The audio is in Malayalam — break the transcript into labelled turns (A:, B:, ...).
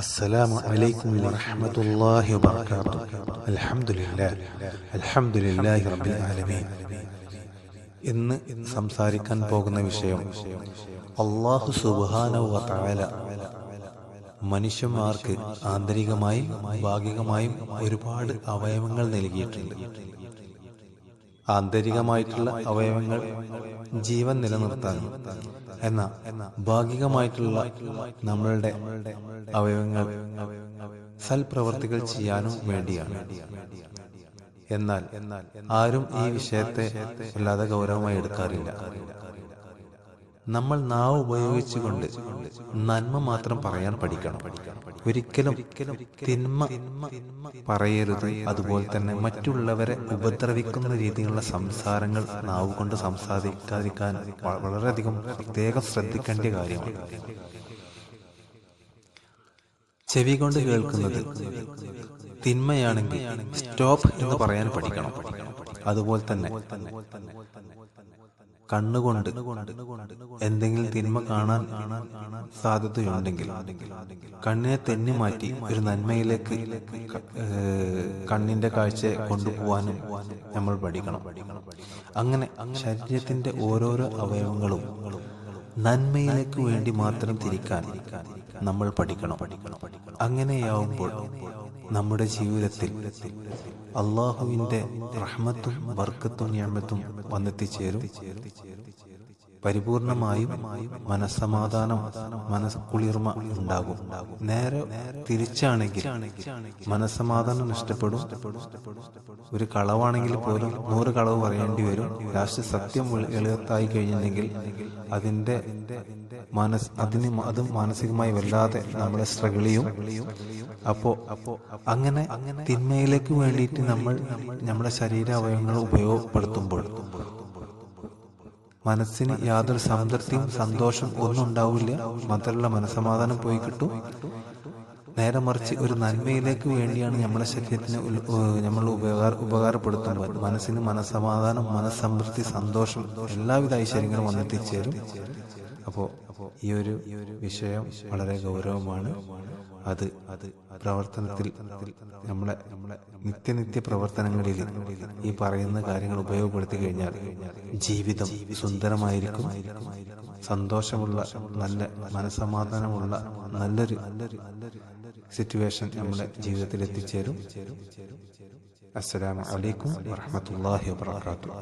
A: السلام عليكم ورحمة الله وبركاته. الحمد لله رب العالمين. ഇന്ന് സംസാരിക്കാൻ പോകുന്ന വിഷയം അല്ലാഹു സുബ്ഹാനഹു വ തആല മനുഷ്യന്മാർക്ക് ആന്തരികമായും ഭാഗികമായും ഒരുപാട് അവയവങ്ങൾ നൽകിയിട്ടുണ്ട്. ആന്തരികമായിട്ടുള്ള അവയവങ്ങൾ ജീവൻ നിലനിർത്താനും ഭാഗികമായിട്ടുള്ള നമ്മളുടെ അവയവങ്ങൾ സൽപ്രവർത്തികൾ ചെയ്യാനും വേണ്ടിയാണ്. എന്നാൽ ആരും ഈ വിഷയത്തെ വല്ലാതെ ഗൗരവമായി എടുക്കാറില്ല. നമ്മൾ നാവ് ഉപയോഗിച്ചുകൊണ്ട് നന്മ മാത്രം പറയാൻ പഠിക്കണം. ഒരിക്കലും തിന്മ പറയരുത്. അതുപോലെ തന്നെ മറ്റുള്ളവരെ ഉപദ്രവിക്കുന്ന രീതിയിലുള്ള സംസാരങ്ങൾ നാവ് കൊണ്ട് സംസാരിക്കാതിരിക്കാൻ വളരെയധികം പ്രത്യേകം ശ്രദ്ധിക്കേണ്ട കാര്യമാണ്. ചെവി കൊണ്ട് കേൾക്കുന്നത് തിന്മയാണെങ്കിൽ സ്റ്റോപ്പ് എന്ന് പറയാൻ പഠിക്കണം. അതുപോലെ തന്നെ കണ്ണുകൊണ്ട് എന്തെങ്കിലും തിന്മ കാണാൻ സാധ്യതയുണ്ടെങ്കിൽ കണ്ണിനെ തെന്നി മാറ്റി ഒരു നന്മയിലേക്ക് കണ്ണിന്റെ കാഴ്ചയെ കൊണ്ടുപോകാനും നമ്മൾ പഠിക്കണം. അങ്ങനെ ശരീരത്തിന്റെ ഓരോരോ അവയവങ്ങളും നന്മയിലേക്ക് വേണ്ടി മാത്രം തിരിക്കാൻ നമ്മൾ പഠിക്കണം. അങ്ങനെയാവുമ്പോൾ നമ്മുടെ ജീവിതത്തിൽ അള്ളാഹുവിന്റെ റഹ്മത്തും ബർക്കത്തും നിഅമത്തും വന്നെത്തിച്ചേരും. പരിപൂർണമായും മനസ്സമാധാനം, മനസ്കുളിർമ ഉണ്ടാകും. നേരെ തിരിച്ചാണെങ്കിൽ മനസ്സമാധാനം നഷ്ടപ്പെടും. ഒരു കളവാണെങ്കിൽ പോലും 100 കളവ് പറയേണ്ടി വരും. ലാസ്റ്റ് സത്യം എളുപ്പത്തായി കഴിഞ്ഞിട്ടുണ്ടെങ്കിൽ അത് മാനസികമായി വല്ലാതെ നമ്മളെ സ്ട്രഗിൾ ചെയ്യും. അപ്പോ അങ്ങനെ തിന്മയിലേക്ക് വേണ്ടിയിട്ട് നമ്മുടെ ശരീരാവയവങ്ങൾ ഉപയോഗപ്പെടുത്തുമ്പോൾ മനസ്സിന് യാതൊരു സംതൃപ്തിയും സന്തോഷം ഒന്നും ഉണ്ടാവില്ല. മാത്രമല്ല മനസ്സമാധാനം പോയി കിട്ടും. നേരെ മറിച്ച് ഒരു നന്മയിലേക്ക് വേണ്ടിയാണ് നമ്മുടെ ശരീരത്തിന് നമ്മൾ ഉപകാരപ്പെടുത്തുമ്പോൾ മനസ്സിന് മനസ്സമാധാനം, മനസ്സംതൃപ്തി, സന്തോഷം, എല്ലാവിധ ഐശ്വര്യങ്ങളും വന്നെത്തിച്ചേരും. അപ്പോൾ ഈ ഒരു വിഷയം വളരെ ഗൗരവമാണ്. അത് പ്രവർത്തനത്തിൽ നമ്മളെ നിത്യ പ്രവർത്തനങ്ങളിൽ ഈ പറയുന്ന കാര്യങ്ങൾ ഉപയോഗപ്പെടുത്തി കഴിഞ്ഞാൽ ജീവിതം സുന്ദരമായിരിക്കും. സന്തോഷമുള്ള, നല്ല മനസ്സമാധാനമുള്ള നല്ലൊരു സിറ്റുവേഷൻ നമ്മുടെ ജീവിതത്തിൽ എത്തിച്ചേരും. അസ്സലാമു അലൈക്കും വറഹ്മത്തുള്ളാഹി വബറകാതുഹു.